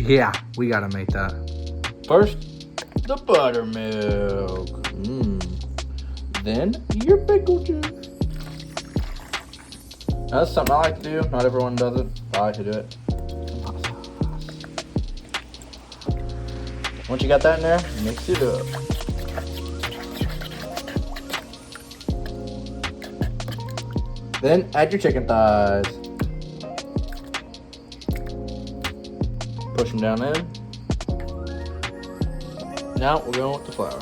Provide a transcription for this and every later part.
Yeah, we gotta make that. First, the buttermilk. Then your pickle juice. That's something I like to do. Not everyone does it, but I like to do it. Once you got that in there, mix it up. Then add your chicken thighs. Push them down in. Now we're going with the flour.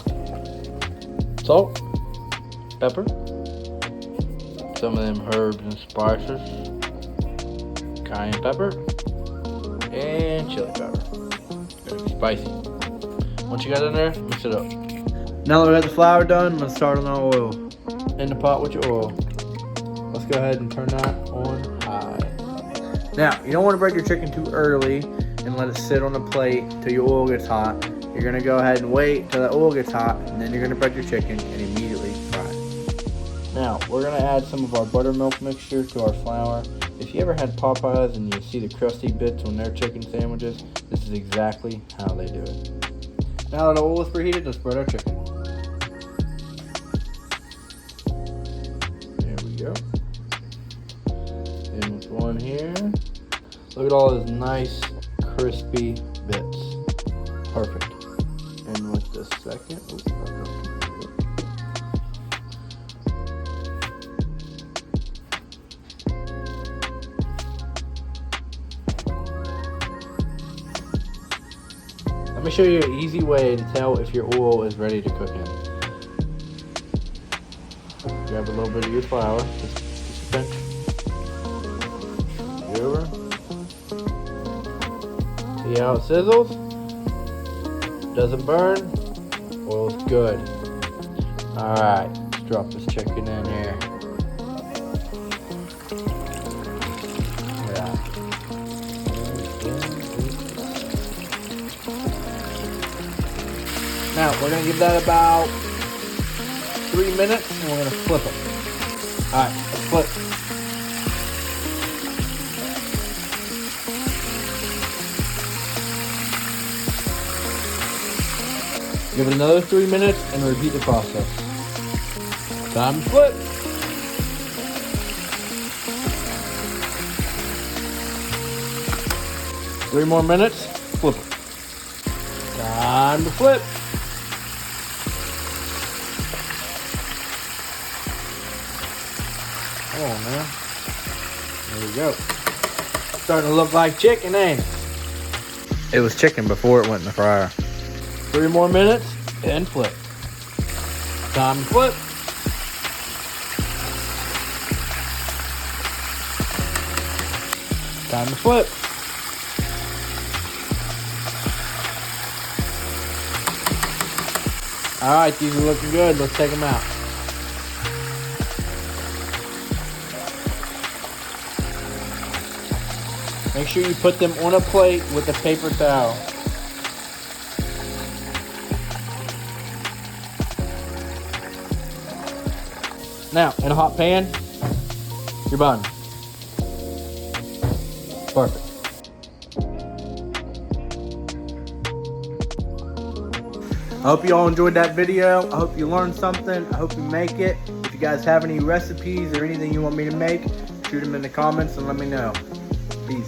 Salt, pepper, some of them herbs and spices, cayenne pepper, and chili pepper. Gotta be spicy. Once you got it in there, mix it up. Now that we got the flour done, let's start on our oil. In the pot with your oil. Let's go ahead and turn that on high. Now, you don't want to break your chicken too early and let it sit on the plate till your oil gets hot. You're going to go ahead and wait till the oil gets hot, and then you're going to break your chicken and immediately fry it. Now, we're going to add some of our buttermilk mixture to our flour. If you ever had Popeyes and you see the crusty bits on their chicken sandwiches, this is exactly how they do it. Now that the oil is preheated, let's spread our chicken. There we go. And with one here. Look at all those nice, crispy bits. Perfect. And with the second, let me show you an easy way to tell if your oil is ready to cook in. Grab a little bit of your flour, just a pinch. Go over. See how it sizzles? Doesn't burn? Oil's good. Alright, let's drop this chicken in here. Yeah. Now, we're going to give that about 3 minutes and we're going to flip them. Alright, let's flip. Give it another 3 minutes and repeat the process. Time to flip. Three more minutes, flip it. Time to flip. Come on, man. There we go. Starting to look like chicken, ain't it? It was chicken before it went in the fryer. 3 more minutes and flip. Time to flip. Time to flip. Alright, these are looking good. Let's take them out. Make sure you put them on a plate with a paper towel. Now, in a hot pan, your bun. Perfect. I hope you all enjoyed that video. I hope you learned something. I hope you make it. If you guys have any recipes or anything you want me to make, shoot them in the comments and let me know. Peace.